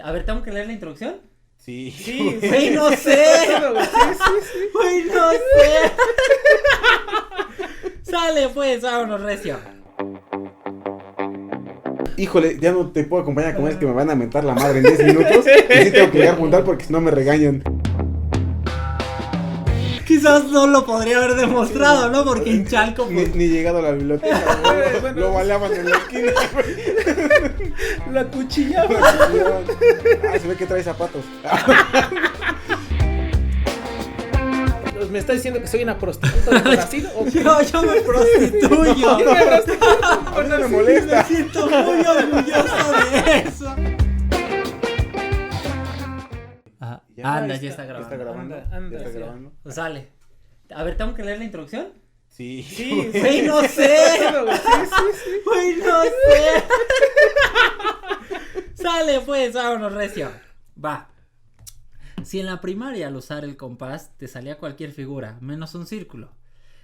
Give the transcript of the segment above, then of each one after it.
A ver, ¿tengo que leer la introducción? Sí. Sí, Güey, no sé. Sí. Güey, no sé. Sale pues, vámonos recio. Híjole, ya no te puedo acompañar a comer, es que me van a mentar la madre en 10 minutos. Y sí tengo que llegar a juntar porque si no me regañan. Quizás no lo podría haber demostrado, ¿no? Porque en Chalco, pues, Ni llegado a la biblioteca, güey. Bueno. Lo baleaban en la esquina, güey. La cuchillaba. Ah, se ve que trae zapatos. ¿Me está diciendo que soy una prostituta de Brasil? ¿O qué? yo me prostituyo. Yo me prostituyo. A mí no me molesta. Me siento muy orgulloso de eso. Ajá. Ya Anda, está. ya está ¿Ya grabando. está grabando? Anda, ¿Ya está sí. grabando? Pues sale. A ver, ¿tengo que leer la introducción? Sí. Sí, Güey, no sé. Sí. Güey, no sé. Sale pues, vámonos recio. Va. Si en la primaria al usar el compás te salía cualquier figura, menos un círculo.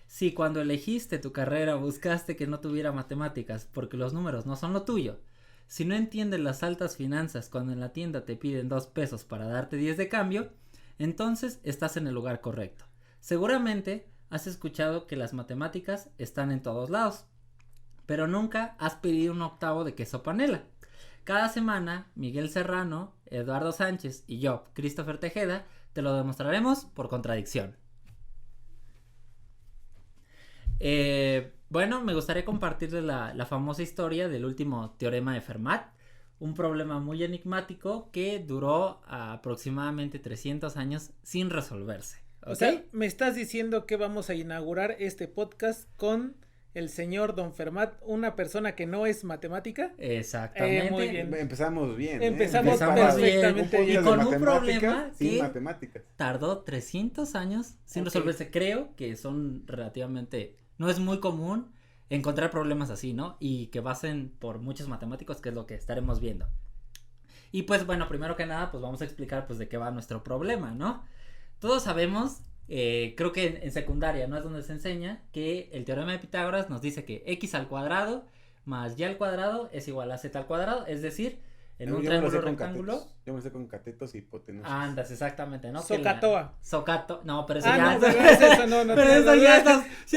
Si cuando elegiste tu carrera buscaste que no tuviera matemáticas porque los números no son lo tuyo. Si no entiendes las altas finanzas cuando en la tienda te piden 2 pesos para darte 10 de cambio, entonces estás en el lugar correcto. Seguramente has escuchado que las matemáticas están en todos lados, pero nunca has pedido un octavo de queso panela. Cada semana, Miguel Serrano, Eduardo Sánchez y yo, Christopher Tejeda, te lo demostraremos por contradicción. Bueno, me gustaría compartirles la famosa historia del último teorema de Fermat, un problema muy enigmático que duró aproximadamente 300 años sin resolverse. ¿Okay? O sea, me estás diciendo que vamos a inaugurar este podcast con el señor Don Fermat, una persona que no es matemática. Exactamente. Muy bien. Empezamos bien. Empezamos bien. perfectamente bien. Y con un problema sin que matemáticas. tardó 300 años sin Ok. resolverse. Creo que son relativamente, no es muy común encontrar problemas así, ¿no? Y que pasen por muchos matemáticos, que es lo que estaremos viendo. Y pues bueno, primero que nada, pues vamos a explicar pues de qué va nuestro problema, ¿no? Todos sabemos, creo que en secundaria, ¿no? Es donde se enseña que el teorema de Pitágoras nos dice que x al cuadrado más y al cuadrado es igual a z al cuadrado, es decir, en un triángulo rectángulo. Yo me sé con catetos y hipotenusos. Andas, exactamente, ¿no? Socatoa. Socato, no, pero eso Ah, ya no, pero es eso, no. pero tiene eso nada. ya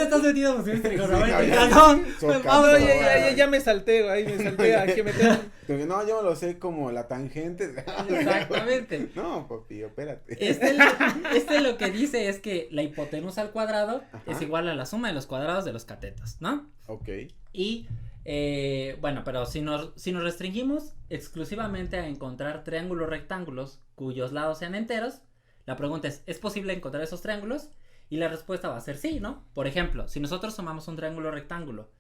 estás metido en funciones trigonométricas, ya. ¿no? Socato. Vamos, Ya me salté, ahí me salté a que me tengo. No, yo me lo sé como la tangente. Exactamente. No, papi, espérate. Este lo que dice es que la hipotenusa al cuadrado Ajá. es igual a la suma de los cuadrados de los catetos, ¿no? Ok. Y bueno, pero si nos restringimos exclusivamente a encontrar triángulos rectángulos cuyos lados sean enteros, la pregunta ¿es posible encontrar esos triángulos? Y la respuesta va a ser sí, ¿no? Por ejemplo, si nosotros sumamos un triángulo rectángulo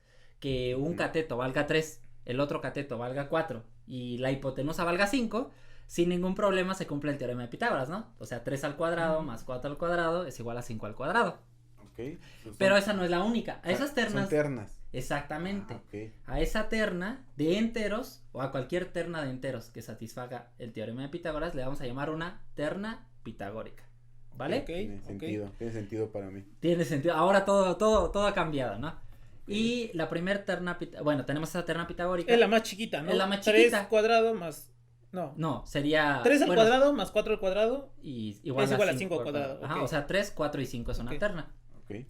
que un cateto valga 3, el otro cateto valga 4 y la hipotenusa valga 5, sin ningún problema se cumple el teorema de Pitágoras, ¿no? O sea, 3 al cuadrado más 4 al cuadrado es igual a 5 al cuadrado. Ok. Pero esa no es la única. A esas ternas. Son ternas. Exactamente. Ah, ok. A esa terna de enteros o a cualquier terna de enteros que satisfaga el teorema de Pitágoras le vamos a llamar una terna pitagórica. ¿Vale? Ok, Tiene sentido para mí. Tiene sentido. Ahora todo ha cambiado, ¿no? Y la primer terna, bueno, tenemos esa terna pitagórica. Es la más chiquita, ¿no? Es la más 3 chiquita. cuadrado más. No. Sería 3 al bueno, cuadrado más 4 al cuadrado. y es igual a 5 al cuadrado. Ajá, Ok. o sea, 3, 4 y 5 es una Ok. terna. Ok.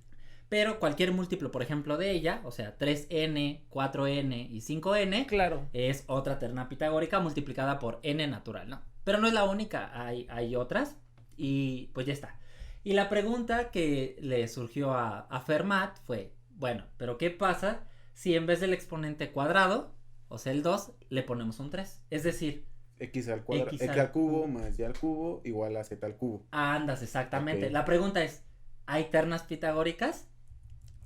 Pero cualquier múltiplo, por ejemplo, de ella, o sea, 3n, 4n y 5n, Claro. es otra terna pitagórica multiplicada por n natural, ¿no? Pero no es la única, hay otras y pues ya está. Y la pregunta que le surgió a Fermat fue, bueno, pero ¿qué pasa si en vez del exponente cuadrado, o sea el 2, le ponemos un 3? Es decir, X al cuadrado, X X al al cubo más Y al cubo igual a Z al cubo. andas exactamente. Ok. La pregunta es, ¿hay ternas pitagóricas?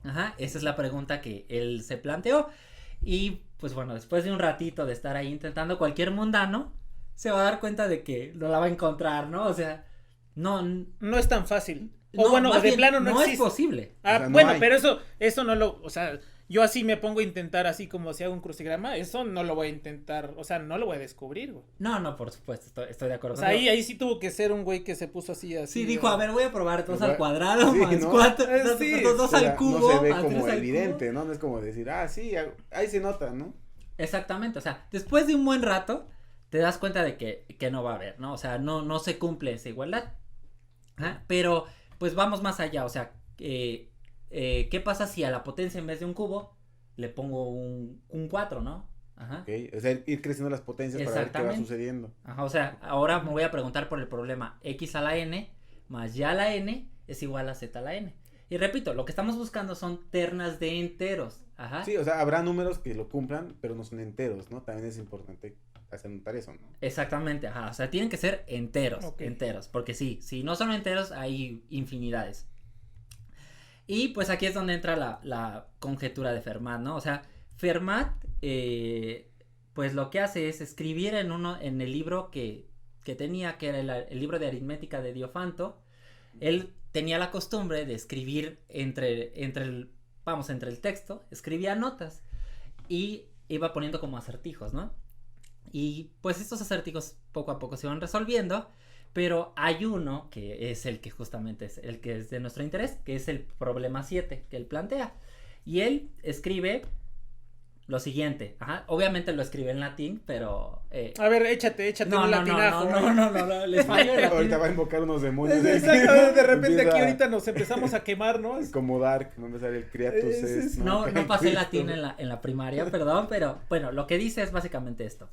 Ajá, esa es la pregunta que él se planteó. Y pues bueno, después de un ratito de estar ahí intentando, cualquier mundano se va a dar cuenta de que no la va a encontrar, ¿no? O sea, no No es tan fácil. O no, bueno, más de bien, plano no es existe. posible. Ah, O sea, no bueno, hay. pero eso no lo, o sea, yo así me pongo a intentar así como si hago un crucigrama, eso no lo voy a intentar, o sea, no lo voy a descubrir, güey. No, por supuesto, estoy de acuerdo. O sea, ahí sí tuvo que ser un güey que se puso así. Sí, dijo, a ver, voy a probar 2 al Igual- cuadrado sí, más ¿no? 4, Sí, 2 O sea, al cubo no se ve más 3 como al evidente, cubo. ¿no? No es como decir, sí, ahí se nota, ¿no? Exactamente, o sea, después de un buen rato te das cuenta de que no va a haber, ¿no? O sea, no se cumple esa igualdad. Pero, pues vamos más allá, o sea, ¿qué pasa si a la potencia en vez de un cubo le pongo un 4, ¿no? Ajá. Okay. O sea, ir creciendo las potencias para ver qué va sucediendo. Ajá, o sea, ahora me voy a preguntar por el problema x a la n más y a la n es igual a z a la n. Y repito, lo que estamos buscando son ternas de enteros. Ajá. Sí, o sea, habrá números que lo cumplan, pero no son enteros, ¿no? También es importante hacer notar eso, ¿no? Exactamente, ajá, o sea, tienen que ser enteros, Ok. enteros, porque sí, si no son enteros hay infinidades. Y pues aquí es donde entra la conjetura de Fermat, ¿no? O sea, Fermat, pues lo que hace es escribir en el libro que tenía, que era el libro de aritmética de Diofanto. Él tenía la costumbre de escribir entre el texto, escribía notas y iba poniendo como acertijos, ¿no? Y pues estos acertijos poco a poco se van resolviendo, pero hay uno que es el que justamente es el que es de nuestro interés, que es el problema 7 que él plantea. Y él escribe lo siguiente, ajá, obviamente lo escribe en latín, pero... A ver, échate un latinajo. No, les fallo el latín. Ahorita va a invocar unos demonios. Exacto, de repente aquí ahorita nos empezamos a quemar, ¿no? Como Dark, va a empezar el Creatus es, No pasé latín en la primaria, perdón, pero bueno, lo que dice es básicamente esto.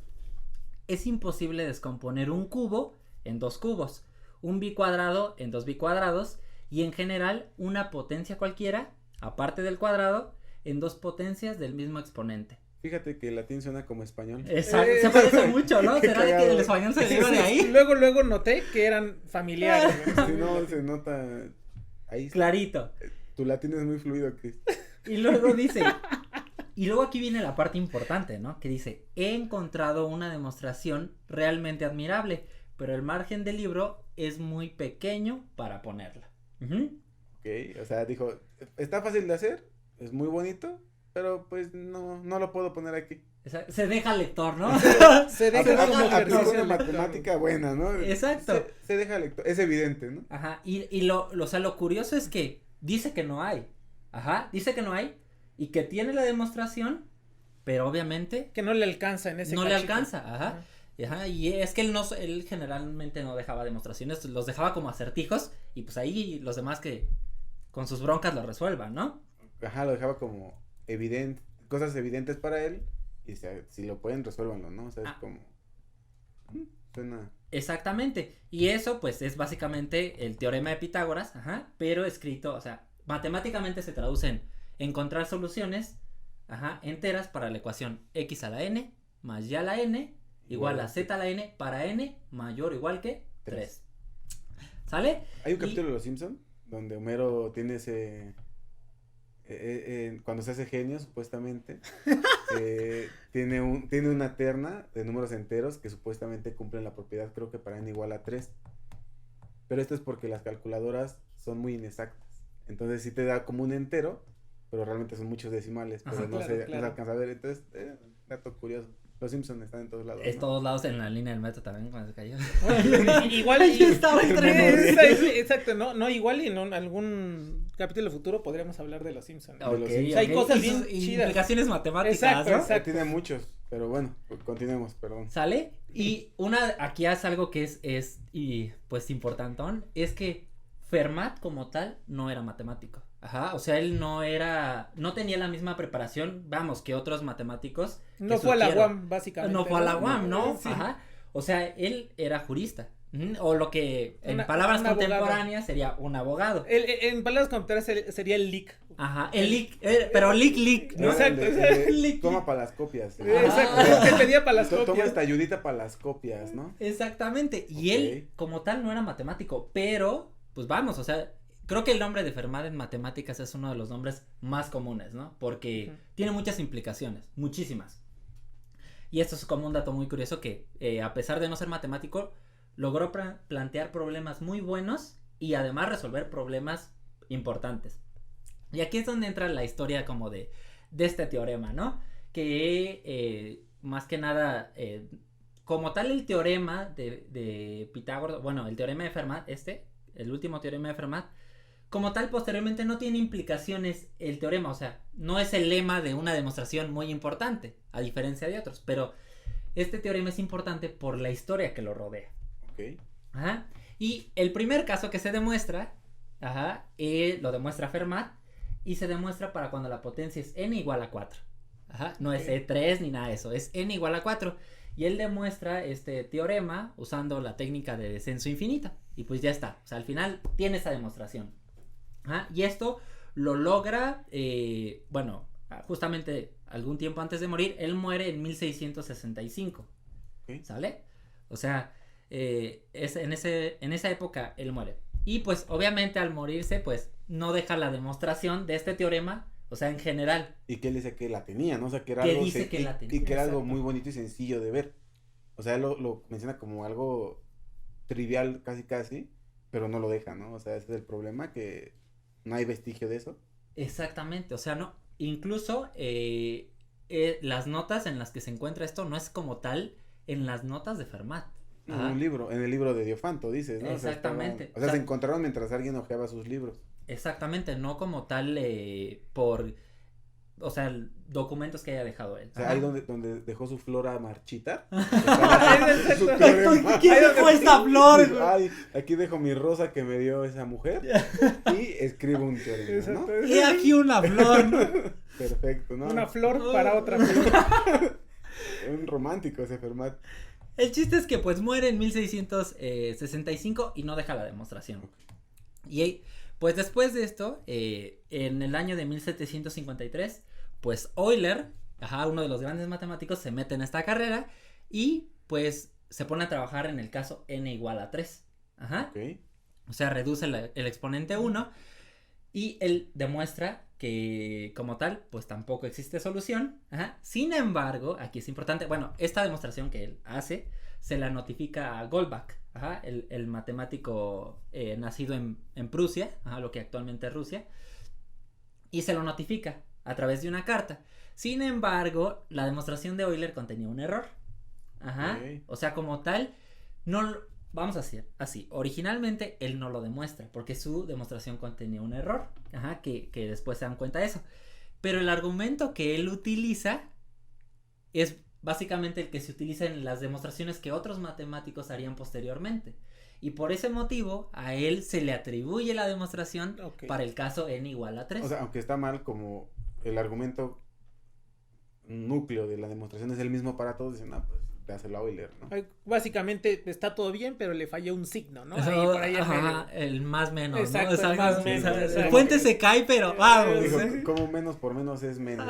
Es imposible descomponer un cubo en 2 cubos, un bicuadrado en 2 bicuadrados y en general una potencia cualquiera, aparte del cuadrado, en 2 potencias del mismo exponente. Fíjate que el latín suena como español. Exacto, se parece mucho, ¿no? ¿Será de que el español se deriva de ahí? Luego noté que eran familiares. Si no, se nota ahí. Clarito. Tu latín es muy fluido, Chris. Y luego dice... Y luego aquí viene la parte importante, ¿no? Que dice, he encontrado una demostración realmente admirable, pero el margen del libro es muy pequeño para ponerla. Ok, o sea, dijo, está fácil de hacer, es muy bonito, pero pues no lo puedo poner aquí. Se deja al lector, ¿no? Se deja como ejercicio de matemática buena, ¿no? Exacto. Se deja al lector, es evidente, ¿no? Ajá, y lo curioso es que dice que no hay. Ajá, dice que no hay. Y que tiene la demostración, pero obviamente... Que no le alcanza en ese No cachito. le alcanza, ajá. Ajá, y es que él generalmente no dejaba demostraciones, los dejaba como acertijos, y pues ahí los demás que con sus broncas lo resuelvan, ¿no? Ajá, lo dejaba como evidente, cosas evidentes para él, y si lo pueden, resuélvanlo, ¿no? O sea, es como... suena... Exactamente, y eso pues es básicamente el teorema de Pitágoras, ajá, pero escrito, o sea, matemáticamente se traduce en encontrar soluciones, ajá, enteras para la ecuación x a la n más y a la n igual a z a la n para n mayor o igual que 3. ¿Sale? Hay un capítulo de Los Simpson donde Homero tiene ese... cuando se hace genio, supuestamente, tiene una terna de números enteros que supuestamente cumplen la propiedad, creo que para n igual a 3. Pero esto es porque las calculadoras son muy inexactas. Entonces sí te da como un entero, pero realmente son muchos decimales, pero Ajá, no claro. se alcanza a ver. Entonces, dato curioso. Los Simpsons están en todos lados. Es ¿no? todos lados en la línea del metro también cuando se cayó. Igual Ahí estaba el tren. Exacto, no, igual y en algún capítulo futuro podríamos hablar de los Simpsons. Ok, Los Simpsons. Hay cosas y bien sus chidas. implicaciones matemáticas, Exacto, ¿no? exacto. Tiene muchos, pero bueno, continuemos, perdón. ¿Sale? Y aquí hace algo que es y pues importantón, es que Fermat como tal no era matemático. Ajá, o sea, él no tenía la misma preparación, vamos, que otros matemáticos. No fue a la UAM, básicamente. No fue a la UAM, ¿no? Sí. Ajá. O sea, él era jurista. O lo que en palabras un abogado. contemporáneas sería un abogado. En palabras contemporáneas sería el leak. Ajá, el leak, pero leak, ¿no? Exacto, Leak. Toma para las copias. Exacto, te pedía para las Toma copias. esta ayudita para las copias, ¿no? Exactamente. Y Ok. él, como tal, no era matemático, pero, pues vamos, o sea, creo que el nombre de Fermat en matemáticas es uno de los nombres más comunes, ¿no? Porque tiene muchas implicaciones, muchísimas. Y esto es como un dato muy curioso que, a pesar de no ser matemático, logró plantear problemas muy buenos y además resolver problemas importantes. Y aquí es donde entra la historia como de este teorema, ¿no? Que más que nada, como tal el teorema de Pitágoras, bueno, el teorema de Fermat, el último teorema de Fermat, como tal posteriormente no tiene implicaciones el teorema, o sea, no es el lema de una demostración muy importante, a diferencia de otros, pero este teorema es importante por la historia que lo rodea. Ok. Ajá. Y el primer caso que se demuestra, lo demuestra Fermat y se demuestra para cuando la potencia es n igual a 4. Ajá. No es E3 ni nada de eso, es n igual a 4. Y él demuestra este teorema usando la técnica de descenso infinito. Y pues ya está. O sea, al final tiene esa demostración. Ajá. Y esto lo logra, justamente algún tiempo antes de morir. Él muere en 1665. ¿Sale? O sea, en esa época él muere. Y pues obviamente al morirse, pues no deja la demostración de este teorema. O sea, en general. Y que él dice que la tenía, ¿no? O sea, que era que algo... dice que la tenía. Y que era algo muy bonito y sencillo de ver. O sea, él lo menciona como algo trivial casi, pero no lo deja, ¿no? O sea, ese es el problema, que no hay vestigio de eso. Exactamente, o sea, no, incluso las notas en las que se encuentra esto no es como tal en las notas de Fermat. En un libro, en el libro de Diofanto, dices, ¿no? Exactamente. O sea, se encontraron mientras alguien hojeaba sus libros. Exactamente, no como tal documentos que haya dejado él. O sea, ahí donde dejó su flor a marchitar. ¿Quién dejó esa flor? Ay, aquí dejo mi rosa que me dio esa mujer y escribo un teorema, ¿no? Y aquí una flor, ¿no? Perfecto, ¿no? Una flor para otra flor. Un romántico ese Fermat. El chiste es que pues muere en 1665 y no deja la demostración. Y pues después de esto, en el año de 1753, pues Euler, uno de los grandes matemáticos, se mete en esta carrera y pues se pone a trabajar en el caso n igual a 3. O sea, reduce el exponente 1 y él demuestra que como tal, pues tampoco existe solución. Sin embargo, aquí es importante, esta demostración que él hace, se la notifica a Goldbach, el matemático nacido en Prusia, lo que actualmente es Rusia, y se lo notifica a través de una carta. Sin embargo, la demostración de Euler contenía un error. O sea, como tal, no, vamos a hacer así. Originalmente él no lo demuestra porque su demostración contenía un error. Que después se dan cuenta de eso. Pero el argumento que él utiliza es básicamente el que se utiliza en las demostraciones que otros matemáticos harían posteriormente. Y por ese motivo a él se le atribuye la demostración para el caso n igual a 3. O sea, aunque está mal, como el argumento núcleo de la demostración es el mismo para todos, dicen, pues dáselo a Euler, ¿no? Básicamente está todo bien, pero le falló un signo, ¿no? Eso, por ahí el más menos, exacto, ¿no? el más menos. El puente se cae, pero vamos. Dijo, como menos por menos es menos.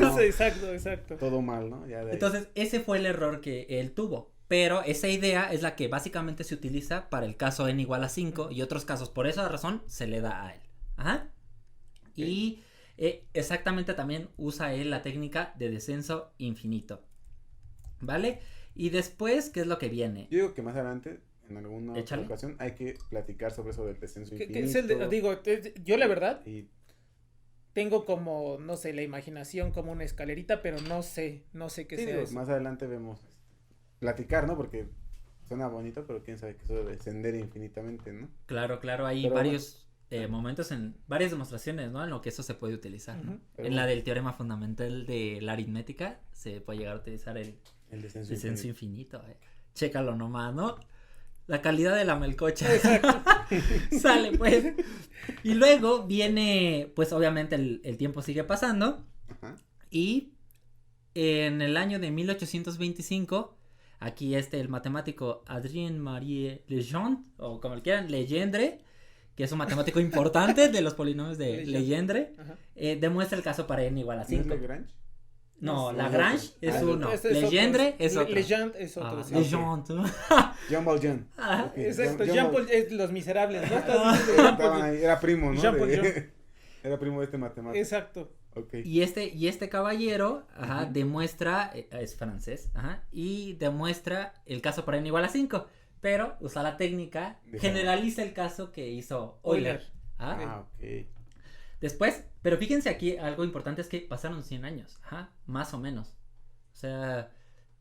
¿No? Exacto. Todo mal, ¿no? Ya entonces, ese fue el error que él tuvo. Pero esa idea es la que básicamente se utiliza para el caso n igual a 5 y otros casos. Por esa razón se le da a él. Y exactamente también usa él la técnica de descenso infinito. ¿Vale? Y después, ¿qué es lo que viene? Yo digo que más adelante, en alguna otra ocasión, hay que platicar sobre eso del descenso infinito. ¿Qué es yo la verdad tengo como, no sé, la imaginación como una escalerita, pero no sé qué sea eso. Más adelante vemos platicar, ¿no? Porque suena bonito, pero quién sabe que eso de descender infinitamente, ¿no? Claro, hay varios momentos en varias demostraciones, ¿no? En lo que eso se puede utilizar, ¿no? En la del teorema fundamental de la aritmética se puede llegar a utilizar el descenso infinito. Chécalo nomás, ¿no? La calidad de la melcocha. Sale, pues. Y luego viene, pues obviamente el tiempo sigue pasando. Y en el año de 1825, aquí el matemático Adrien-Marie Legendre, o como le quieran, Legendre, que es un matemático importante de los polinomios de Legendre, demuestra el caso para n igual a 5. ¿No es Lagrange? No, Lagrange es uno. Legendre es otro. Legendre es otro. Legendre. Jean Valjean. Exacto, Jean Paul es Los Miserables, ¿no? Era primo, ¿no? Jean Paul. Era primo de este matemático. Exacto. Y este caballero, demuestra, es francés, y demuestra el caso para n igual a 5, pero usa la técnica, generaliza el caso que hizo Euler. Después, pero fíjense aquí, algo importante es que pasaron 100 años, más o menos. O sea,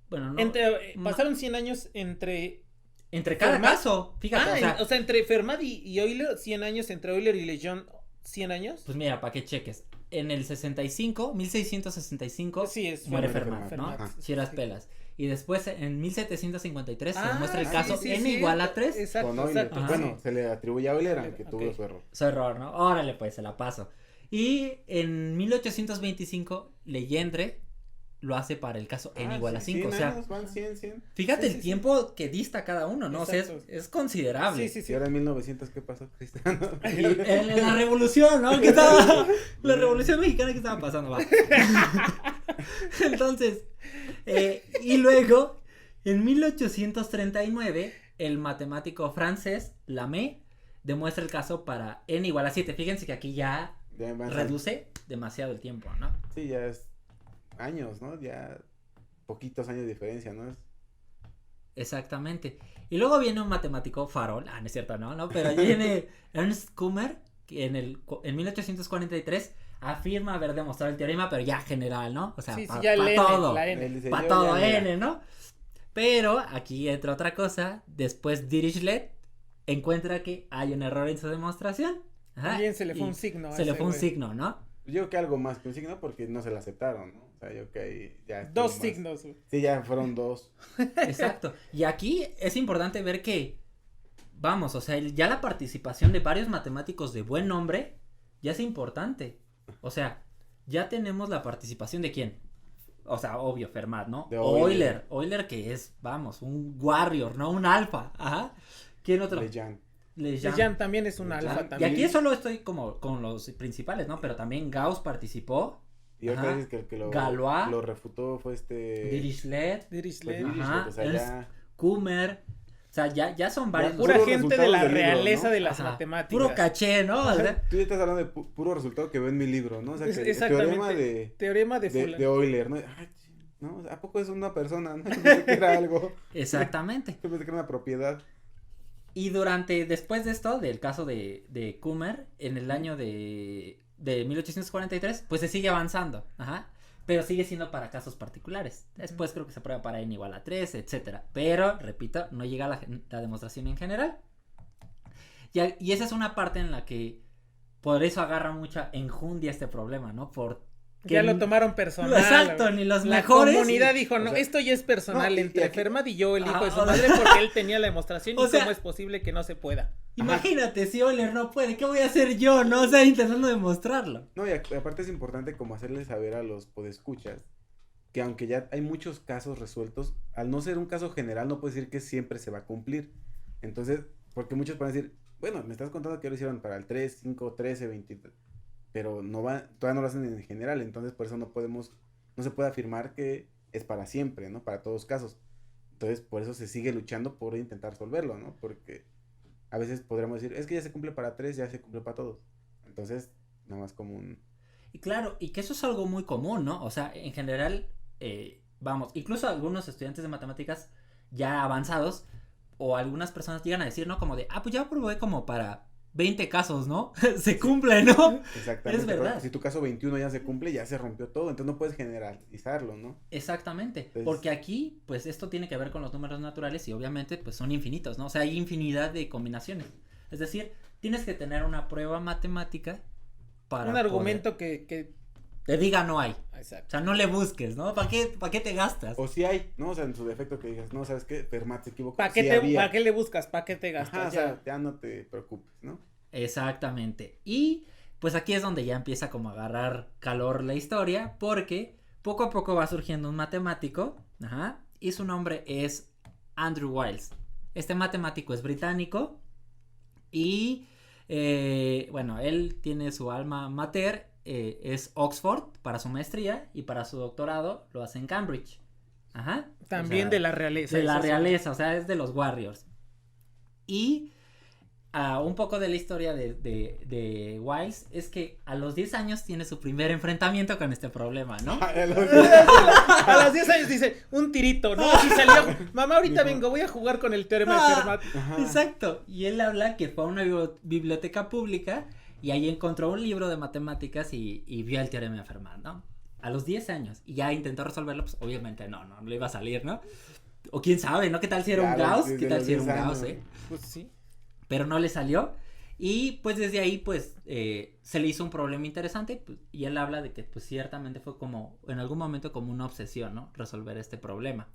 bueno, no. Pasaron 100 años entre cada caso, fíjate. O sea, entre Fermat y Euler, 100 años, entre Euler y Legendre, 100 años. Pues mira, para que cheques. En el 65, 1665, sí, muere Fermat, ¿no? Chiras pelas. Y después en 1753 se Ah, demuestra el sí, caso sí, n sí, igual a 3. Exacto, Con Euler. exacto. Bueno, Sí. se le atribuye a Euler, Euler, aunque ok. tuvo su error. Su error, ¿no? Órale, pues, se la paso. Y en 1825, Legendre lo hace para el caso n igual a 5. O sea, van 100. fíjate Sí, el sí, sí. tiempo que dista cada uno, ¿no? O sea, Exacto. es considerable. Sí, sí, Y sí. ahora en 1900, ¿qué pasó, Cristiano? Y en la revolución, ¿no? ¿Qué estaba? La revolución mexicana, ¿qué estaba pasando? Va. Entonces, y luego, en 1839, el matemático francés Lamé demuestra el caso para n igual a 7. Fíjense que aquí ya Ya van- reduce demasiado el tiempo, ¿no? Sí, ya es años, ¿no? Ya poquitos años de diferencia, ¿no? Exactamente. Y luego viene un matemático farol, no es cierto, no, pero allí viene Ernst Kummer, que en 1843 afirma haber demostrado el teorema, pero ya general, ¿no? O sea, Sí, sí, para ya el N, todo, la N. Él dice, para yo todo ya, mira, N, ¿no? Pero aquí entra otra cosa, después Dirichlet encuentra que hay un error en su demostración. Ajá, También se le fue y un signo. a Se le ese fue un güey. signo, ¿no? Yo creo que algo más que un signo porque no se la aceptaron, ¿no? O sea, yo creo que ahí ya estuvo Dos más. signos, güey. Sí, ya fueron 2. Exacto. Y aquí es importante ver que, vamos, o sea, ya la participación de varios matemáticos de buen nombre ya es importante. O sea, ya tenemos la participación de quién. O sea, obvio, Fermat, ¿no? De Euler. Euler que es, vamos, un warrior, ¿no? Un alfa. Ajá. ¿Quién otro? Lejean. Lejean. Lejean también es un Lejean. alfa Y también. aquí solo estoy como con los principales, ¿no? Pero también Gauss participó. Y otra Ajá. vez que el que Galois. lo refutó fue Dirichlet. Dirichlet. Pues, Ajá, o sea, Ernst ya Kummer. O sea, ya son varios. Pura puros gente de resultados la del libro, realeza ¿no? de las Ajá, matemáticas. puro caché, ¿no? O sea, tú ya estás hablando de puro resultado que veo en mi libro, ¿no? O sea, que el Exactamente. teorema de Teorema de fulano. de Euler, ¿no? Ay, ¿no? ¿A poco es una persona? ¿No? Yo pensé que era algo. exactamente. Yo pensé que era una propiedad. Y después de esto, del caso de Kummer, en el año de 1843, pues se sigue avanzando, ajá, pero sigue siendo para casos particulares. Después creo que se prueba para n igual a 3, etcétera. Pero, repito, no llega la demostración en general. Y esa es una parte en la que por eso agarra mucha enjundia este problema, ¿no? Ya lo tomaron personal. Exacto, güey. ni los La mejores. comunidad dijo, no, o sea, esto ya es personal no, y entre aquí- Fermat y yo, el hijo de su Ah, madre, porque él tenía la demostración o y sea- cómo es posible que no se pueda. Imagínate, si Euler no puede, ¿qué voy a hacer yo? No, o sea, intentando demostrarlo. No, y aparte es importante como hacerle saber a los podescuchas que aunque ya hay muchos casos resueltos, al no ser un caso general no puede decir que siempre se va a cumplir. Entonces, porque muchos pueden decir, bueno, me estás contando que lo hicieron para el 3, 5, 13, 20, pero todavía no lo hacen en general, entonces por eso no se puede afirmar que es para siempre, ¿no? Para todos los casos. Entonces, por eso se sigue luchando por intentar resolverlo, ¿no? Porque a veces podríamos decir, es que ya se cumple para 3, ya se cumple para todos. Entonces, nada más como un... Y claro, y que eso es algo muy común, ¿no? O sea, en general, vamos, incluso algunos estudiantes de matemáticas ya avanzados o algunas personas llegan a decir, ¿no? Como de, pues ya probé como para 20 casos, ¿no? Se cumple, ¿no? Exactamente. Es verdad. pero si tu caso 21 ya se cumple, ya se rompió todo, entonces no puedes generalizarlo, ¿no? Exactamente, Entonces- porque aquí, pues esto tiene que ver con los números naturales y obviamente, pues son infinitos, ¿no? O sea, hay infinidad de combinaciones. Es decir, tienes que tener una prueba matemática para Un argumento que... te diga no hay. O Exacto. sea, no le busques, ¿no? ¿Para qué te gastas? O si hay, ¿no? O sea, en su defecto que digas, no, ¿sabes qué? Fermat se equivocó. ¿Para Sí qué, había. ¿Para qué le buscas? ¿Para qué te gastas? Ajá, o Ya. sea, ya no te preocupes, ¿no? Exactamente. Y pues aquí es donde ya empieza como a agarrar calor la historia, porque poco a poco va surgiendo un matemático, ajá, y su nombre es Andrew Wiles. Este matemático es británico y bueno, él tiene su alma mater, es Oxford para su maestría y para su doctorado lo hace en Cambridge. Ajá. También O sea, de la realeza. de la eso sí. realeza, o sea, es de los Warriors. Y un poco de la historia de Wiles es que a los 10 años tiene su primer enfrentamiento con este problema, ¿no? A los 10 años dice, un tirito, ¿no? Así salió. Mamá, ahorita vengo, voy a jugar con el teorema de Fermat. Ajá. Exacto. Y él habla que fue a una biblioteca pública y ahí encontró un libro de matemáticas y vio el teorema de Fermat, ¿no? A los 10 años. Y ya intentó resolverlo, pues obviamente no le iba a salir, ¿no? O quién sabe, ¿no? ¿Qué tal si era un Claro, Gauss? desde ¿Qué tal los si era un 10 Gauss, años. Pues sí. Pero no le salió. Y pues desde ahí pues se le hizo un problema interesante pues, y él habla de que pues ciertamente fue como en algún momento como una obsesión, ¿no? Resolver este problema.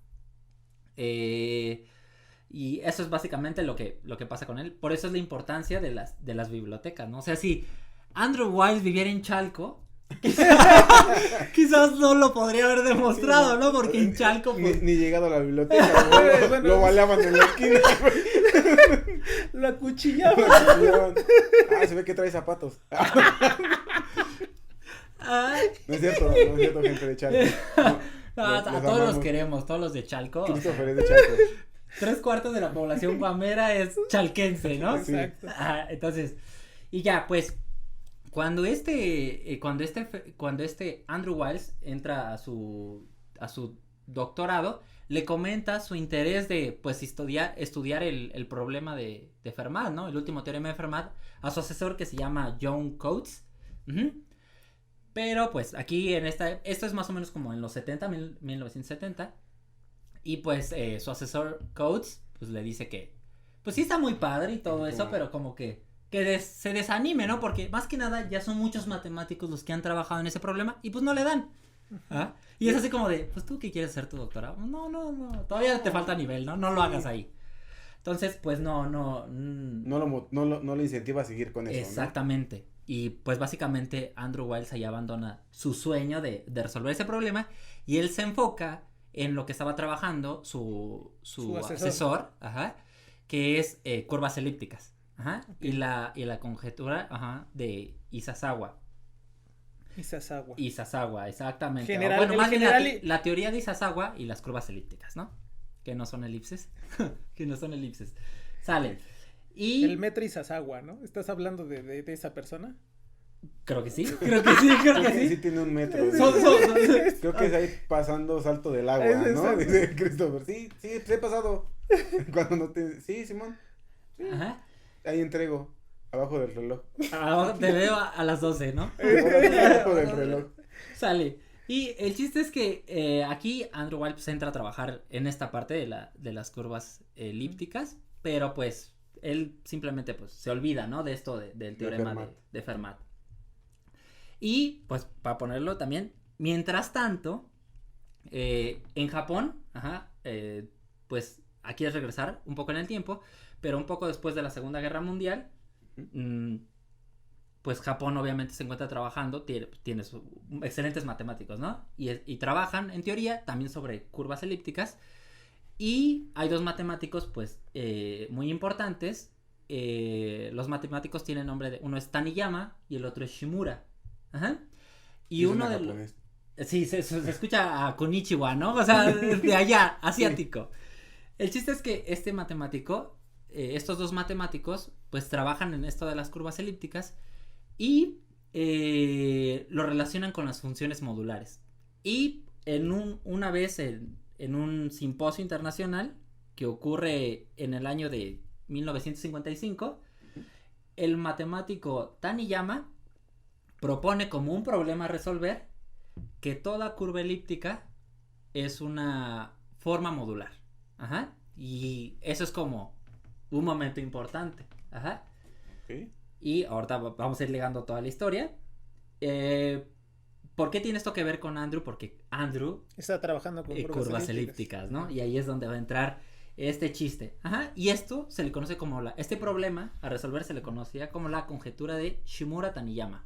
Y eso es básicamente lo que pasa con él. Por eso es la importancia de las bibliotecas, ¿no? O sea, si Andrew Wiles viviera en Chalco, quizás no lo podría haber demostrado, ¿no? Porque en Chalco pues... ni llegado a la biblioteca, güey, Bueno, lo baleaban en la esquina, güey. Lo acuchillaban. Se ve que trae zapatos. Ay. No es cierto, gente de Chalco. No, a todos amamos. los queremos, todos los de Chalco. Christopher es de Chalco. 3/4 de la población guamera es chalquense, ¿no? Sí. Exacto. Entonces, y ya, pues, cuando este Andrew Wiles entra a su doctorado, le comenta su interés de, pues, estudiar el problema de Fermat, ¿no? El último teorema de Fermat, a su asesor que se llama John Coates. Pero, pues, aquí esto es más o menos como en los 1970, y pues su asesor Coates pues le dice que pues sí está muy padre y todo eso, pero como que se desanime, ¿no? Porque más que nada ya son muchos matemáticos los que han trabajado en ese problema y pues no le dan. ¿Ah? Y es así como de, pues tú qué quieres hacer tu doctorado. No, todavía te falta nivel, ¿no? No lo hagas ahí. Entonces, pues no le incentiva a seguir con eso. Exactamente. ¿No? Y pues básicamente Andrew Wiles ahí abandona su sueño de resolver ese problema y él se enfoca en lo que estaba trabajando su asesor, que es curvas elípticas, okay. y la conjetura, de Izazawa, exactamente. La teoría de Izazawa y las curvas elípticas, ¿no? Que no son elipses, Sale. Y el metro Izazawa, ¿no? ¿Estás hablando de esa persona? Creo que sí. Sí tiene un metro. Creo que es ahí pasando salto del agua, ¿no? Dice Christopher. Sí, pues he pasado. Cuando no te... Sí, Simón. Sí. Ajá. Ahí entrego, abajo del reloj. Te veo a las 12, ¿no? Abajo del reloj. Sale. Y el chiste es que aquí Andrew Wiles pues, entra a trabajar en esta parte de las curvas elípticas, pero pues él simplemente pues se olvida, ¿no? De esto del teorema de Fermat. Y pues para ponerlo también, mientras tanto, en Japón, pues aquí es regresar un poco en el tiempo, pero un poco después de la Segunda Guerra Mundial, pues Japón obviamente se encuentra trabajando, tiene excelentes matemáticos, ¿no? Y trabajan en teoría también sobre curvas elípticas, y hay dos matemáticos pues muy importantes. Los matemáticos tienen nombre uno es Taniyama y el otro es Shimura. Y uno de los... Sí, se escucha a Konichiwa, ¿no? O sea, de allá, asiático. El chiste es que este matemático, estos dos matemáticos, pues trabajan en esto de las curvas elípticas y lo relacionan con las funciones modulares. Y una vez en un simposio internacional que ocurre en el año de 1955, el matemático Taniyama propone como un problema a resolver que toda curva elíptica es una forma modular. Y eso es como un momento importante. Okay. Y ahorita vamos a ir ligando toda la historia. ¿Por qué tiene esto que ver con Andrew? Porque Andrew está trabajando con curvas elípticas, ¿no? Y ahí es donde va a entrar este chiste. Y esto se le conoce como este problema a resolver se le conocía como la conjetura de Shimura-Taniyama.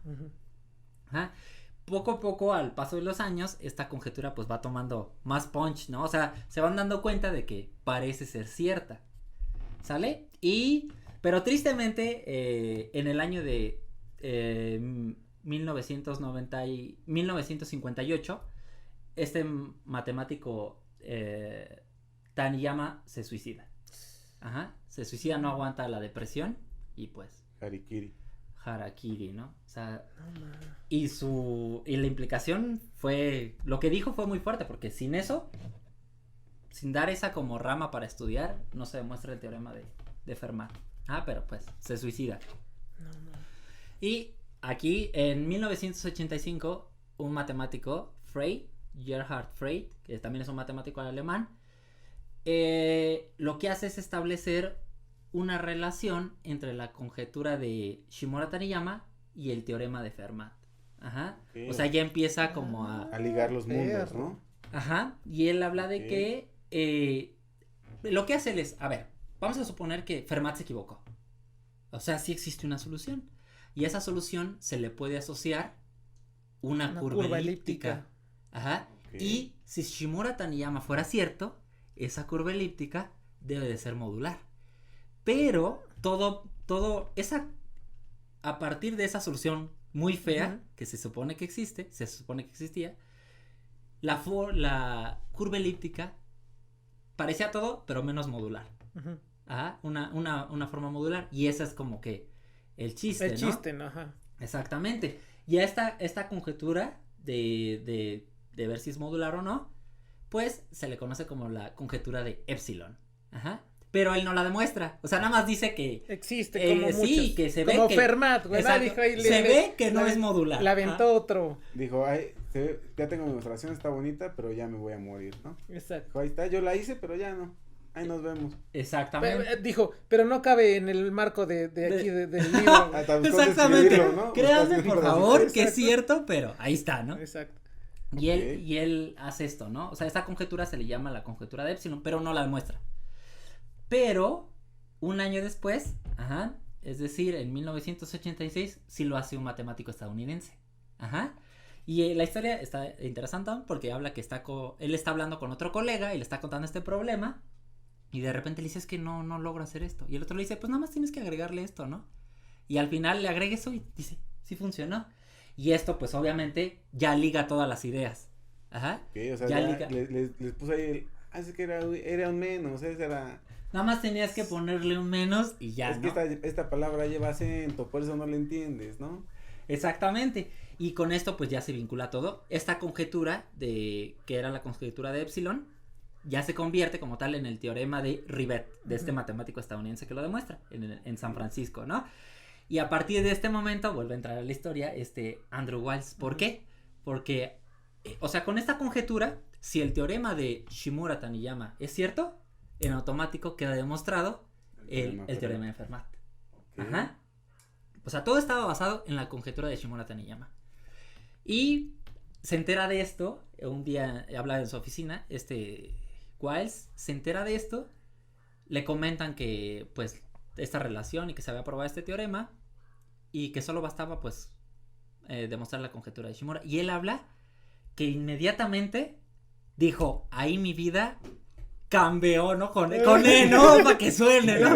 Poco a poco, al paso de los años, esta conjetura pues va tomando más punch, ¿no? O sea, se van dando cuenta de que parece ser cierta. ¿Sale? Pero tristemente, en el año de 1958, este matemático Taniyama se suicida. Se suicida, no aguanta la depresión y pues... Harakiri, ¿no? O sea, y la implicación fue, lo que dijo fue muy fuerte, porque sin eso, sin dar esa como rama para estudiar, no se demuestra el teorema de Fermat. Pero pues, se suicida. Y aquí, en 1985, un matemático, Gerhard Frey, que también es un matemático alemán, lo que hace es establecer una relación entre la conjetura de Shimura-Taniyama y el teorema de Fermat. Okay. O sea, ya empieza como a ligar los mundos, ¿no? Y él habla de que lo que hace él es, a ver, vamos a suponer que Fermat se equivocó. O sea, sí existe una solución. Y a esa solución se le puede asociar una curva elíptica. Ajá. Ok. Y si Shimura Taniyama fuera cierto, esa curva elíptica debe de ser modular. Pero a partir de esa solución muy fea, que se supone que existía, la curva elíptica parecía todo, pero menos modular. Ujú. Ajá, una forma modular. Y esa es como que el chiste, El ¿no? chiste, ¿no? Ajá. Exactamente. Y a esta conjetura de ver si es modular o no, pues se le conoce como la conjetura de Epsilon. Ajá. Pero él no la demuestra. O sea, nada más dice que Existe como muchos. sí, que se ve como que Fermat, güey. exacto, Dijo ahí, se ve que no es modular. Le aventó otro. Dijo, ay, ya tengo mi demostración, está bonita, pero ya me voy a morir, ¿no? Exacto. Dijo, ahí está, yo la hice, pero ya no. Ahí nos vemos. Exactamente. Dijo, pero no cabe en el marco de aquí del libro. güey. Hasta buscó Exactamente. describirlo, ¿no? Créanme, Buscó por así un favor, pedacito. que es Exacto. cierto, pero ahí está, ¿no? Exacto. Y Ok. él hace esto, ¿no? O sea, esta conjetura se le llama la conjetura de Epsilon, pero no la demuestra. Pero, un año después, ajá, es decir, en 1986, sí lo hace un matemático estadounidense. Ajá. Y la historia está interesante porque habla que él está hablando con otro colega y le está contando este problema. Y de repente le dice, es que no logro hacer esto. Y el otro le dice, pues nada más tienes que agregarle esto, ¿no? Y al final le agrega eso y dice, sí funcionó. Y esto, pues obviamente, ya liga todas las ideas. Ajá. Ok, o sea, Ya ya liga. les puso ahí es que era un menos, ese era... Nada más tenías que ponerle un menos y ya, es ¿no? que esta palabra lleva acento, por eso no la entiendes, ¿no? Exactamente. Y con esto, pues ya se vincula todo. Esta conjetura que era la conjetura de Epsilon, ya se convierte como tal en el teorema de Rivet, de este matemático estadounidense que lo demuestra en San Francisco, ¿no? Y a partir de este momento vuelve a entrar a la historia Andrew Wiles. ¿Por qué? Porque, o sea, con esta conjetura, si el teorema de Shimura Taniyama es cierto, en automático queda demostrado el teorema de Fermat. Ok. Ajá. O sea, todo estaba basado en la conjetura de Shimura Taniyama. Y se entera de esto, un día habla en su oficina, Wiles se entera de esto, le comentan que, pues, esta relación y que se había probado este teorema y que solo bastaba, pues, demostrar la conjetura de Shimura. Y él habla que inmediatamente dijo, ahí mi vida cambió, ¿no? Con E, ¿no? Para que suene, ¿no?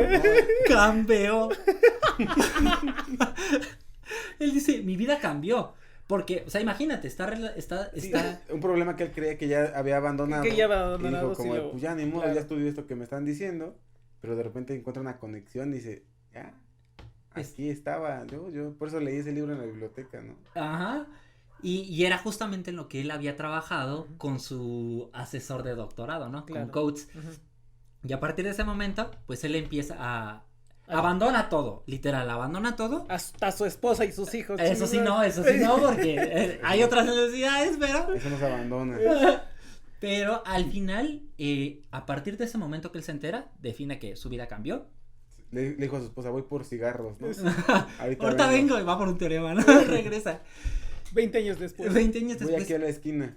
Cambió. Él dice, mi vida cambió. Porque, o sea, imagínate, Sí, un problema que él creía que ya había abandonado. Que ya había Y abandonado, dijo, como, sí, pues ya ni modo, claro. ya estudié esto que me están diciendo, pero de repente encuentra una conexión y dice, ya, aquí estaba, yo por eso leí ese libro en la biblioteca, ¿no? Ajá. Y era justamente en lo que él había trabajado con su asesor de doctorado, ¿no? Claro. Con Coates. Ujú. Y a partir de ese momento, pues él empieza abandona todo, literal, abandona todo. Hasta su esposa y sus hijos. Eso sí no, porque hay otras necesidades, pero... Eso nos abandona. Pero al final, a partir de ese momento que él se entera, define que su vida cambió. Le dijo a su esposa, voy por cigarros, ¿no? Ahorita vengo y va por un teorema, ¿no? Regresa. 20 años después. 20 años Voy después. aquí a la esquina.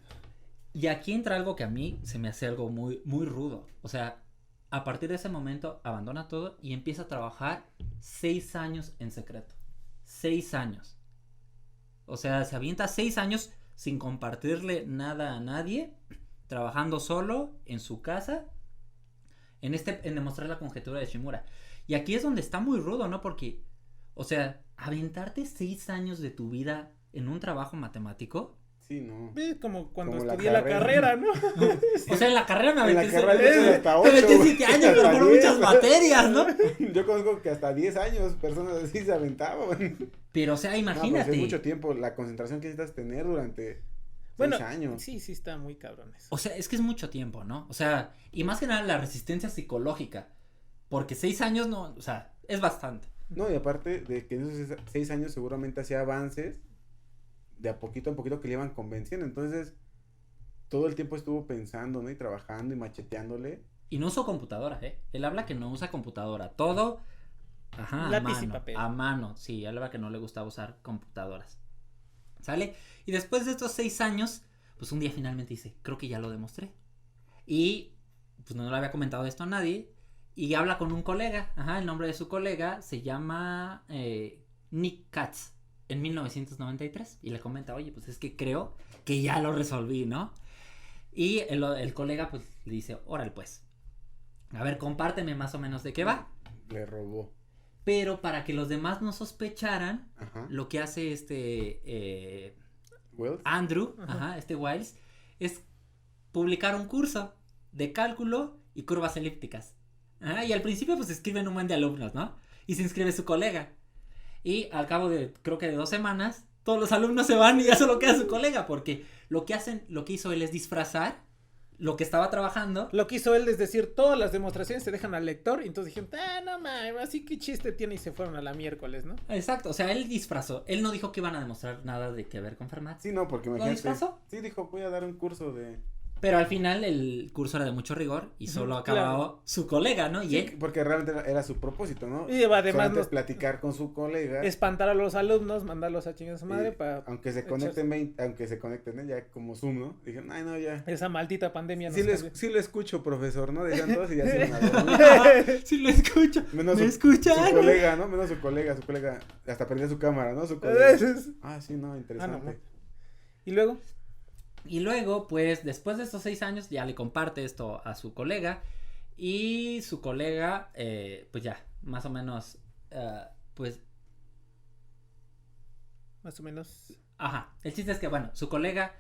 Y aquí entra algo que a mí se me hace algo muy, muy rudo. O sea, a partir de ese momento abandona todo y empieza a trabajar 6 años en secreto. 6 años. O sea, se avienta 6 años sin compartirle nada a nadie, trabajando solo en su casa, en demostrar la conjetura de Shimura. Y aquí es donde está muy rudo, ¿no? Porque, o sea, aventarte 6 años de tu vida en un trabajo matemático. Sí, no. Como cuando Como la estudié la carrera, ¿no? O sea, en la carrera me En la aventé carrera le echan hasta me aventé 8, 7 años, pero hasta por 10. muchas materias, ¿no? Yo conozco que hasta 10 años personas así se aventaban. Pero, o sea, No, pues imagínate. es mucho tiempo, la concentración que necesitas tener durante Bueno, 6 años. sí está muy cabrón eso. O sea, es que es mucho tiempo, ¿no? O sea, y más que nada la resistencia psicológica. Porque 6 años no, o sea, es bastante. No, y aparte de que en esos 6 años seguramente hacía avances de a poquito en poquito que le iban convenciendo. Entonces, todo el tiempo estuvo pensando, ¿no? Y trabajando y macheteándole. Y no usó computadora, ¿eh? Él habla que no usa computadora. Todo, ajá, Lápiz a y mano. papel. A mano, sí, él habla que no le gustaba usar computadoras. ¿Sale? Y después de estos 6 años, pues un día finalmente dice, creo que ya lo demostré. Y pues no le había comentado esto a nadie, y habla con un colega, el nombre de su colega se llama Nick Katz, en 1993, y le comenta, oye, pues es que creo que ya lo resolví, ¿no? Y el colega pues le dice, órale pues, a ver, compárteme más o menos de qué va. Le robó. Pero para que los demás no sospecharan, Ajá. lo que hace Wells. Andrew, Wiles, es publicar un curso de cálculo y curvas elípticas. Y al principio pues escriben un buen de alumnos, ¿no? Y se inscribe su colega. Y al cabo de, creo que de 2 semanas, todos los alumnos se van y ya solo queda su colega, porque lo que hizo él es disfrazar lo que estaba trabajando. Lo que hizo él es decir, todas las demostraciones se dejan al lector, y entonces dijeron, no mames, así que chiste tiene, y se fueron a la miércoles, ¿no? Exacto, o sea, él disfrazó, él no dijo que iban a demostrar nada de que ver con Fermat. Sí, no, porque ¿Lo imagínate. disfrazó? Sí, dijo, voy a dar un curso de... Pero al final el curso era de mucho rigor y solo acabó su colega, ¿no? Y Sí, él... porque realmente era su propósito, ¿no? Y además solamente platicar con su colega. Espantar a los alumnos, mandarlos a chingar a su madre para... Aunque se conecten ya como Zoom, ¿no? Dijeron, ay, no, ya. Esa maldita pandemia Sí, nos cambió. sí lo escucho, profesor, ¿no? Decían todos y ya se iban a dormir. Sí lo escucho. Menos ¿Me su escuchan? colega, ¿no? Menos su colega hasta prendía su cámara, ¿no? Su colega. Sí, no, interesante. ¿Y luego? Y luego, pues, después de estos 6 años, ya le comparte esto a su colega. Y su colega, pues ya, más o menos, pues... Más o menos. El chiste es que, bueno, su colega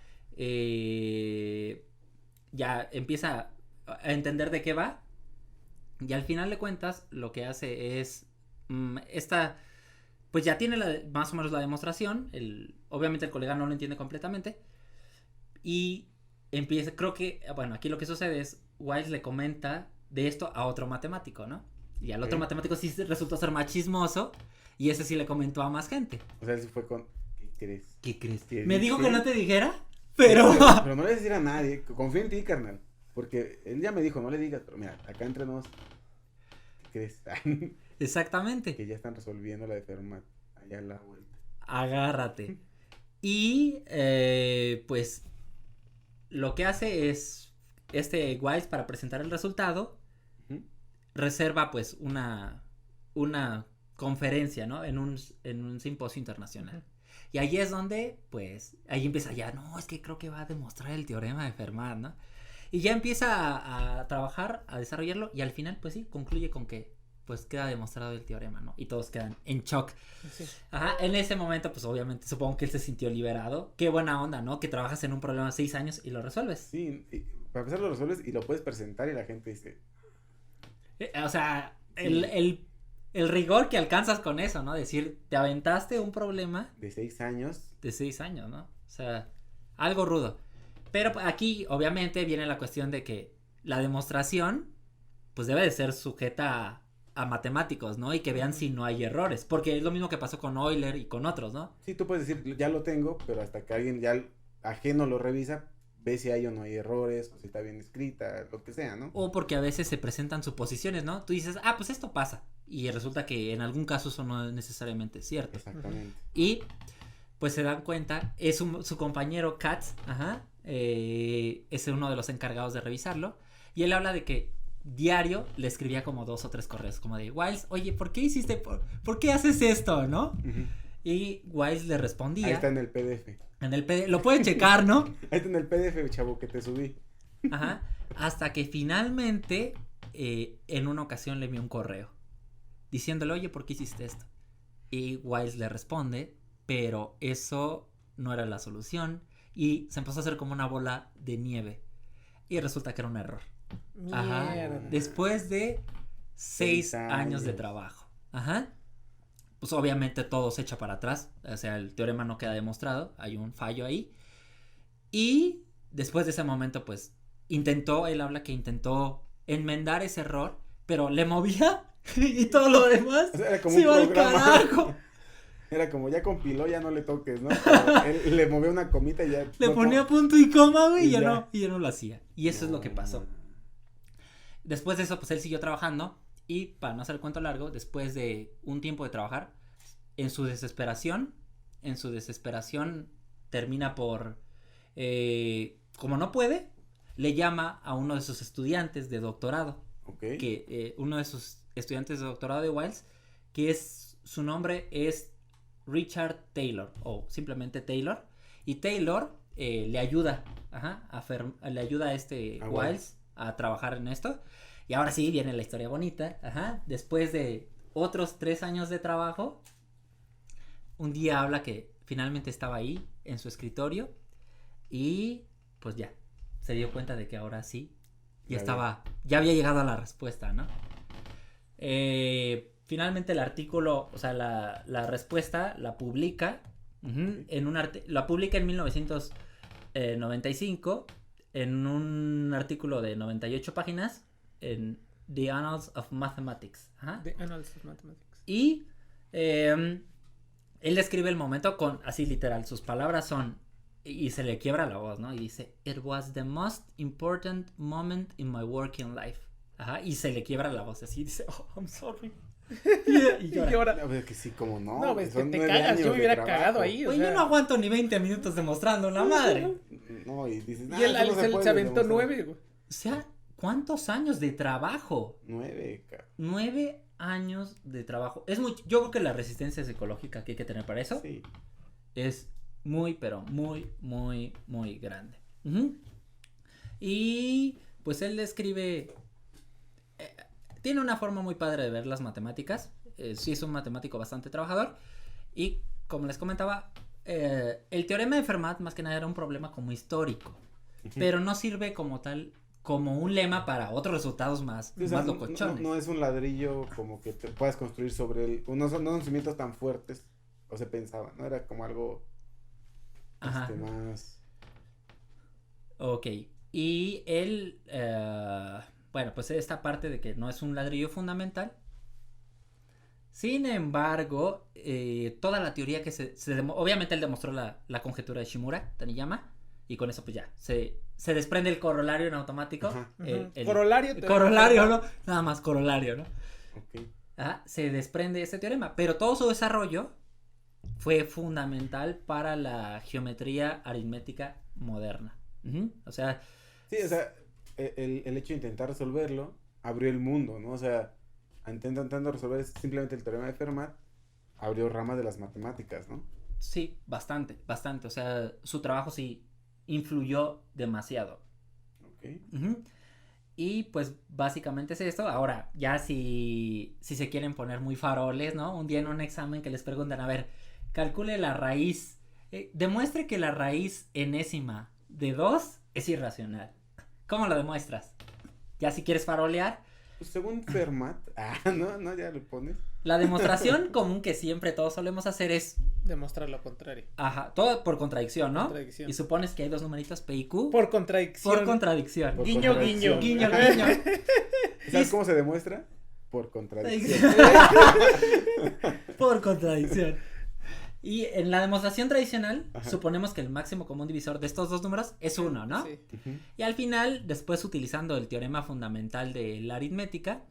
ya empieza a entender de qué va. Y al final de cuentas, lo que hace es... pues ya tiene más o menos la demostración. Obviamente el colega no lo entiende completamente. Y empieza, creo que, bueno, aquí lo que sucede es, Wiles le comenta de esto a otro matemático, ¿no? Y al otro matemático sí resultó ser más chismoso, y ese sí le comentó a más gente. O sea, él sí fue con, ¿qué crees? Me dijo que no te dijera, pero... Pero no le decir a nadie, confío en ti, carnal, porque él ya me dijo, no le digas, pero mira, acá entre nos, ¿qué crees? Exactamente. Que ya están resolviendo la de Fermat, allá a la vuelta. Agárrate. Y, pues... Lo que hace es Wiles, para presentar el resultado, reserva pues una conferencia, ¿no? En un simposio internacional. Y ahí es donde, pues, ahí empieza ya, no, es que creo que va a demostrar el teorema de Fermat, ¿no? Y ya empieza a trabajar, a desarrollarlo, y al final, pues sí, concluye con que, pues, queda demostrado el teorema, ¿no? Y todos quedan en shock. Sí. En ese momento, pues, obviamente, supongo que él se sintió liberado. Qué buena onda, ¿no? Que trabajas en un problema 6 años y lo resuelves. Sí, y para empezar lo resuelves y lo puedes presentar y la gente dice... O sea, el rigor que alcanzas con eso, ¿no? Decir, te aventaste un problema... De 6 años. De 6 años, ¿no? O sea, algo rudo. Pero aquí, obviamente, viene la cuestión de que la demostración, pues, debe de ser sujeta a matemáticos, ¿no? Y que vean si no hay errores, porque es lo mismo que pasó con Euler y con otros, ¿no? Sí, tú puedes decir, ya lo tengo, pero hasta que alguien ya ajeno lo revisa, ve si hay o no hay errores, o si está bien escrita, lo que sea, ¿no? O porque a veces se presentan suposiciones, ¿no? Tú dices, pues esto pasa, y resulta que en algún caso eso no es necesariamente cierto. Exactamente. Y pues se dan cuenta, es su compañero Katz, es uno de los encargados de revisarlo, y él habla de que diario le escribía como 2 o 3 correos, como de, Wiles, oye, ¿por qué hiciste, por qué haces esto, no? Y Wiles le respondía. Ahí está en el PDF. En el PDF, lo pueden checar, ¿no? Ahí está en el PDF, chavo, que te subí. Hasta que finalmente, en una ocasión le envió un correo, diciéndole, oye, ¿por qué hiciste esto? Y Wiles le responde, pero eso no era la solución, y se empezó a hacer como una bola de nieve, y resulta que era un error. Después de 6 años de trabajo. Pues obviamente todo se echa para atrás. O sea, el teorema no queda demostrado. Hay un fallo ahí. Y después de ese momento, pues, él habla que intentó enmendar ese error, pero le movía y todo lo demás, o sea, era como se iba al carajo. Era como, ya compiló, ya no le toques, ¿no? Pero él le movía una comita y ya... Le ponía punto y coma, güey, y ya no lo hacía. Y eso es lo que pasó. Después de eso, pues él siguió trabajando, y para no hacer el cuento largo, después de un tiempo de trabajar, en su desesperación termina por, como no puede, le llama a uno de sus estudiantes de doctorado, Ok. que uno de sus estudiantes de doctorado de Wiles, que su nombre es Richard Taylor, o simplemente Taylor, y Taylor le ayuda, le ayuda a A Wiles a trabajar en esto, y ahora sí viene la historia bonita, después de otros 3 años de trabajo, un día habla que finalmente estaba ahí, en su escritorio, y pues ya, se dio cuenta de que ahora sí, ya había llegado a la respuesta, ¿no? Finalmente el artículo, o sea, la respuesta la publica, la publica en 1995 en un artículo de 98 páginas en The Annals of Mathematics. The Annals of Mathematics. Y él describe el momento con, así literal, sus palabras son, y se le quiebra la voz, ¿no? Y dice, "It was the most important moment in my working life." Y se le quiebra la voz, así dice, "Oh, I'm sorry." Y llora. No, pues que sí, como no. No, ves que son te 9 cagas, años yo me de hubiera trabajo. cagado ahí. Pues yo no aguanto ni 20 minutos demostrando la madre. No, y dices, Y él eso no se puede aventó demostrar. 9, güey. O sea, ¿cuántos años de trabajo? 9, cabrón. 9 años de trabajo. Yo creo que la resistencia psicológica que hay que tener para eso Sí. es muy, pero muy, muy, muy grande. Y pues él describe, tiene una forma muy padre de ver las matemáticas. Sí es un matemático bastante trabajador. Y como les comentaba, el teorema de Fermat más que nada era un problema como histórico. Pero no sirve como tal, como un lema para otros resultados más, Sí, o sea, más locochones. no es un ladrillo como que te puedas construir sobre él. No son cimientos tan fuertes. O se pensaba, ¿no? Era como algo más. Ok. Y él, bueno, pues esta parte de que no es un ladrillo fundamental. Sin embargo, toda la teoría que obviamente él demostró la conjetura de Shimura, Taniyama, y con eso pues ya, se desprende el corolario en automático. Corolario, ¿no? Nada más corolario, ¿no? Ok. Se desprende ese teorema, pero todo su desarrollo fue fundamental para la geometría aritmética moderna. O sea... Sí, o sea, el hecho de intentar resolverlo abrió el mundo, ¿no? O sea, intentando resolver simplemente el teorema de Fermat, abrió ramas de las matemáticas, ¿no? Sí, bastante. O sea, su trabajo sí influyó demasiado. Ok. Y pues básicamente es esto. Ahora, ya si se quieren poner muy faroles, ¿no? Un día en un examen que les preguntan, a ver, calcule la raíz, demuestre que la raíz enésima de 2 es irracional. ¿Cómo lo demuestras? Ya si quieres farolear. Pues según Fermat, no, ya lo pones. La demostración común que siempre todos solemos hacer es demostrar lo contrario. Todo por contradicción, ¿no? Contradicción. Y supones que hay 2 numeritos P y Q. Por contradicción. Por contradicción. Guiño. Guiño. ¿Sabes cómo se demuestra? Por contradicción. Por contradicción. Y en la demostración tradicional, suponemos que el máximo común divisor de estos 2 números es 1, ¿no? Sí. Y al final, después utilizando el teorema fundamental de la aritmética,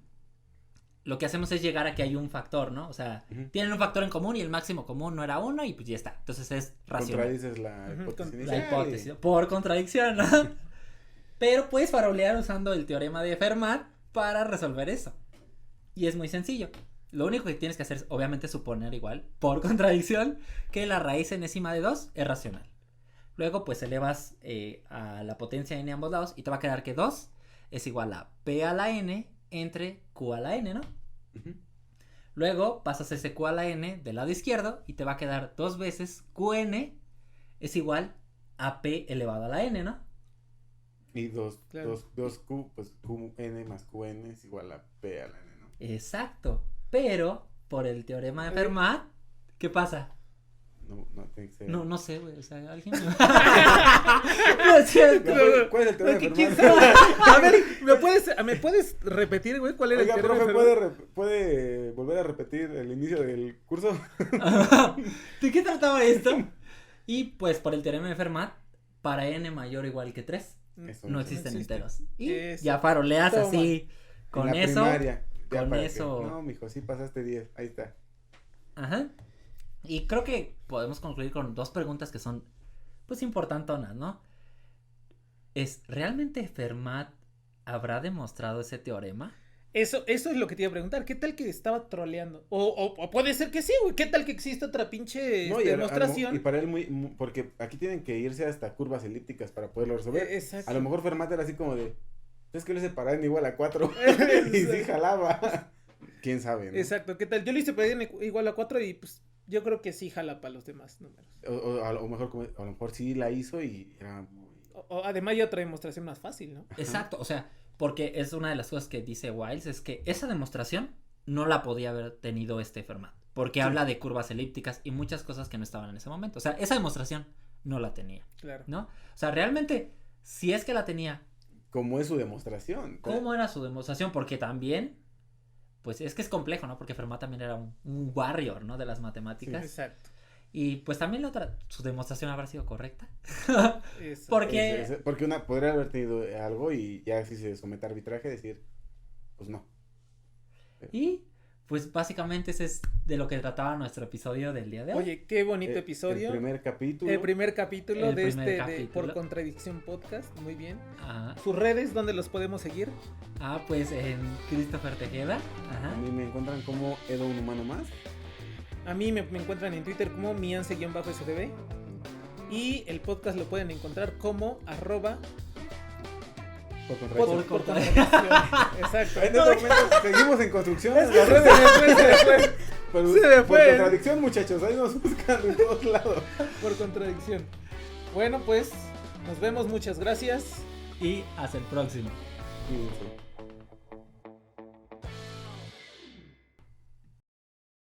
lo que hacemos es llegar a que hay un factor, ¿no? O sea, tienen un factor en común y el máximo común no era 1 y pues ya está. Entonces es racional. Contradices la hipótesis inicial. La hipótesis, por contradicción, ¿no? Pero puedes farolear usando el teorema de Fermat para resolver eso. Y es muy sencillo. Lo único que tienes que hacer es, obviamente, suponer igual, por contradicción, que la raíz enésima de 2 es racional. Luego, pues, elevas a la potencia n a ambos lados y te va a quedar que 2 es igual a p a la n entre q a la n, ¿no? Luego, pasas ese q a la n del lado izquierdo y te va a quedar 2 veces qn es igual a p elevado a la n, ¿no? Y 2 Claro. Q, pues QN más QN es igual a P a la N, ¿no? Exacto. Pero, por el teorema de Fermat, ¿qué pasa? No tiene que ser. No sé, güey, o sea, alguien me... No es cierto. ¿Cuál es el teorema de ¿Quién Fermat? sabe? A ver, ¿me puedes repetir, güey, cuál era Oiga, el teorema de profe, Fermat? ¿puede volver a repetir el inicio del curso? ¿De qué trataba esto? Y pues por el teorema de Fermat, para n mayor o igual que 3, Eso no no existen existe. enteros. Y Eso. ya faroleas Toma. así, En con la eso. primaria, ya con para eso. No, mijo, sí pasaste 10, ahí está. Ajá. Y creo que podemos concluir con 2 preguntas que son, pues, importantonas, ¿no? ¿realmente Fermat habrá demostrado ese teorema? Eso es lo que te iba a preguntar. ¿Qué tal que estaba troleando? O puede ser que sí, güey. ¿Qué tal que existe otra pinche No, demostración? y para él porque aquí tienen que irse hasta curvas elípticas para poderlo resolver. Exacto. A lo mejor Fermat era así como de, es que lo hice para n igual a 4 y sí jalaba. ¿Quién sabe, no? Exacto. ¿Qué tal? Yo lo hice para n igual a 4 y pues yo creo que sí jala para los demás números. A lo mejor sí la hizo y era muy... Además hay otra demostración más fácil, ¿no? Exacto, o sea, porque es una de las cosas que dice Wiles, es que esa demostración no la podía haber tenido Fermat, porque habla de curvas elípticas y muchas cosas que no estaban en ese momento. O sea, esa demostración no la tenía. Claro. ¿No? O sea, realmente, si es que la tenía. ¿Cómo es su demostración? ¿Cómo era su demostración? Porque también, pues es que es complejo, ¿no? Porque Fermat también era un warrior, ¿no? De las matemáticas. Sí, exacto. Y pues también su demostración habrá sido correcta. Eso. Porque... Porque podría haber tenido algo y ya si se somete a arbitraje decir, pues no. Y pues básicamente ese es de lo que trataba nuestro episodio del día de hoy. Oye, qué bonito episodio. El primer capítulo. El primer capítulo capítulo. Por Contradicción Podcast. Muy bien. Ajá. ¿Sus redes dónde los podemos seguir? Pues en Christopher Tejeda. Ajá. A mí me encuentran como Edo un humano más. A mí me encuentran en Twitter como miance_sdb. Y el podcast lo pueden encontrar como Por contradicción. Exacto. En este momento seguimos en construcción. Es que se me fue. Por contradicción, muchachos. Ahí nos buscan en todos lados. Por contradicción. Bueno, pues nos vemos. Muchas gracias. Y hasta el próximo. Cuídense.